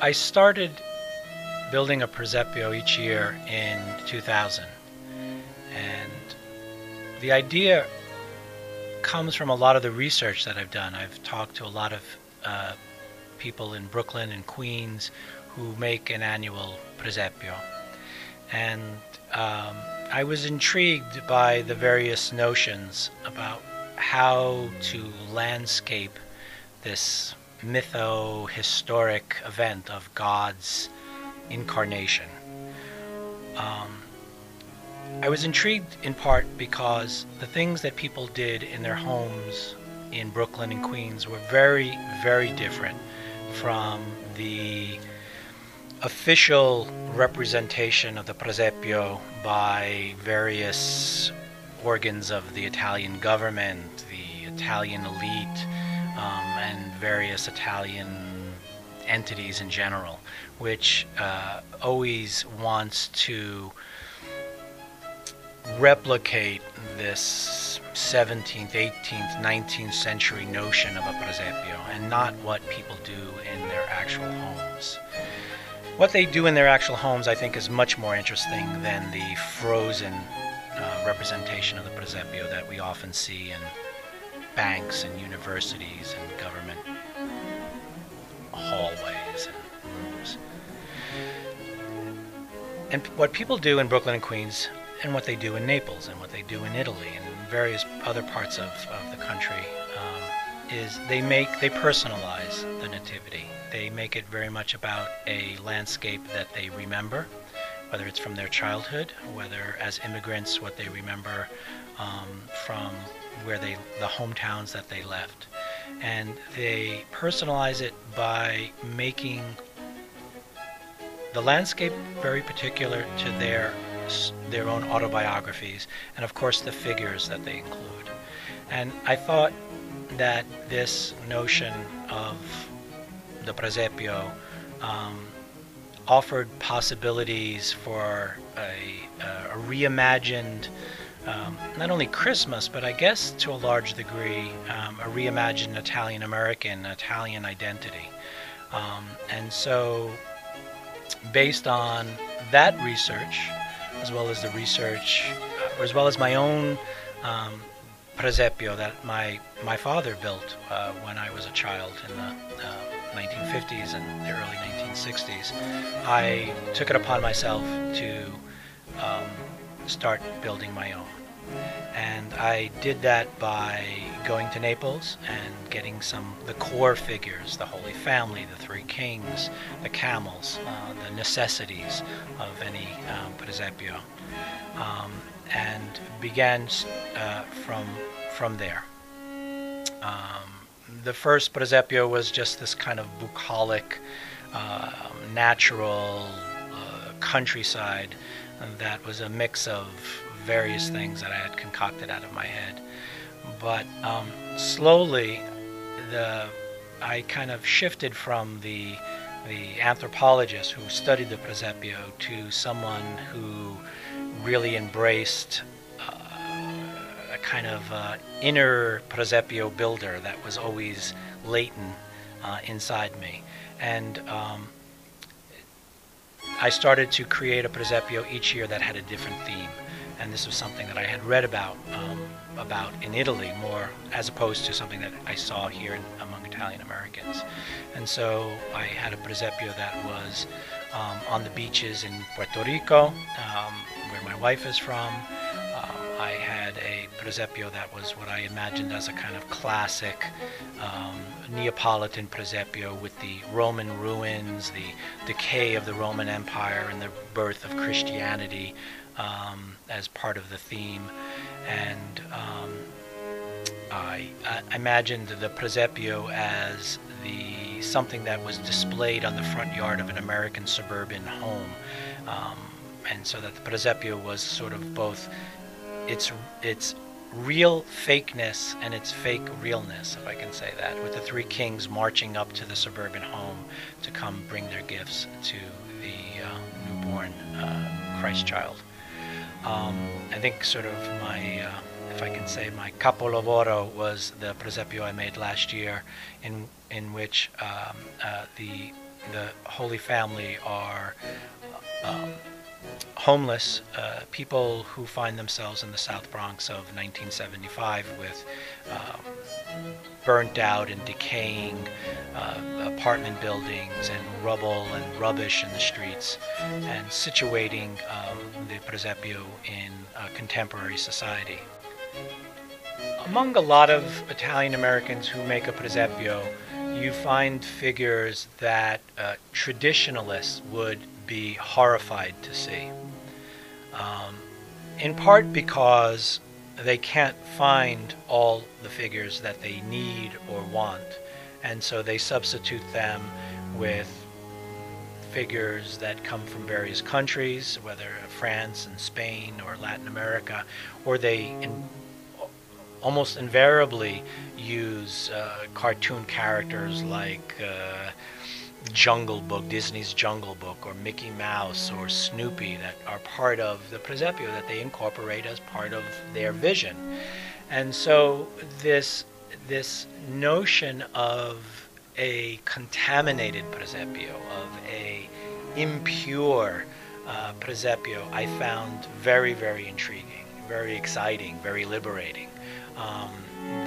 I started building a presepio each year in 2000, and the idea comes from a lot of the research that I've done. I've talked to a lot of people in Brooklyn and Queens who make an annual presepio, and I was intrigued by the various notions about how to landscape this mytho-historic event of God's incarnation. I was intrigued in part because the things that people did in their homes in Brooklyn and Queens were very, very different from the official representation of the presepio by various organs of the Italian government, the Italian elite, and various Italian entities in general, which always wants to replicate this 17th, 18th, 19th century notion of a presepio, and not what people do in their actual homes. What they do in their actual homes, I think, is much more interesting than the frozen representation of the presepio that we often see in banks and universities and government hallways and rooms. And what people do in Brooklyn and Queens, and what they do in Naples, and what they do in Italy, and in various other parts of the country, is they personalize the nativity. They make it very much about a landscape that they remember, whether it's from their childhood, whether as immigrants, what they remember from where the hometowns that they left. And they personalize it by making the landscape very particular to their own autobiographies, and of course the figures that they include. And I thought that this notion of the presepio offered possibilities for a reimagined, not only Christmas, but I guess to a large degree, a reimagined Italian-American, Italian identity. And so, based on that research, as well as the research, as well as my own presepio that my father built when I was a child in the 1950s and the early 1960s, I took it upon myself to start building my own. And I did that by going to Naples and getting the core figures, the Holy Family, the Three Kings, the camels, the necessities of any presepio, and began from there. The first presepio was just this kind of bucolic, natural countryside that was a mix of various things that I had concocted out of my head. But slowly, I kind of shifted from the anthropologist who studied the presepio to someone who really embraced a kind of inner presepio builder that was always latent inside me. And I started to create a presepio each year that had a different theme. And this was something that I had read about in Italy more, as opposed to something that I saw here among Italian Americans. And so I had a presepio that was on the beaches in Puerto Rico, where my wife is from. I had a presepio that was what I imagined as a kind of classic Neapolitan presepio with the Roman ruins, the decay of the Roman Empire, and the birth of Christianity as part of the theme. And I imagined the presepio as something that was displayed on the front yard of an American suburban home, and so that the presepio was sort of both its real fakeness and its fake realness, if I can say that, with the three kings marching up to the suburban home to come bring their gifts to the newborn Christ child. I think sort of my, if I can say, my capolavoro was the presepio I made last year, in which the the Holy Family are homeless people who find themselves in the South Bronx of 1975 with burnt out and decaying apartment buildings and rubble and rubbish in the streets, and situating the Presepio in contemporary society. Among a lot of Italian Americans who make a Presepio, you find figures that traditionalists would be horrified to see. In part because they can't find all the figures that they need or want, and so they substitute them with figures that come from various countries, whether France and Spain or Latin America, or they almost invariably use cartoon characters like Jungle Book, Disney's Jungle Book, or Mickey Mouse or Snoopy, that are part of the Presepio, that they incorporate as part of their vision. And so this notion of a contaminated Presepio, of a impure Presepio, I found very, very intriguing, very exciting, very liberating.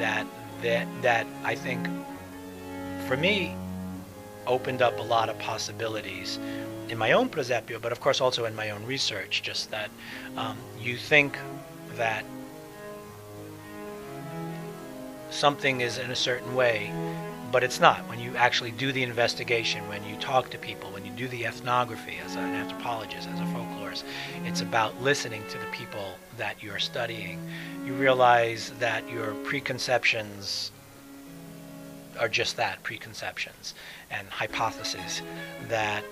That I think, for me, opened up a lot of possibilities in my own Presepio, but of course also in my own research. Just that you think that something is in a certain way, but it's not. When you actually do the investigation, when you talk to people, when you do the ethnography as an anthropologist, as a folklorist, it's about listening to the people that you're studying. You realize that your preconceptions are just that, preconceptions and hypotheses that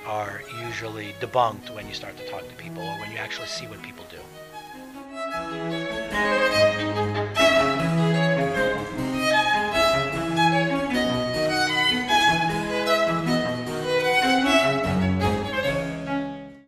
are usually debunked when you start to talk to people, or when you actually see what people do.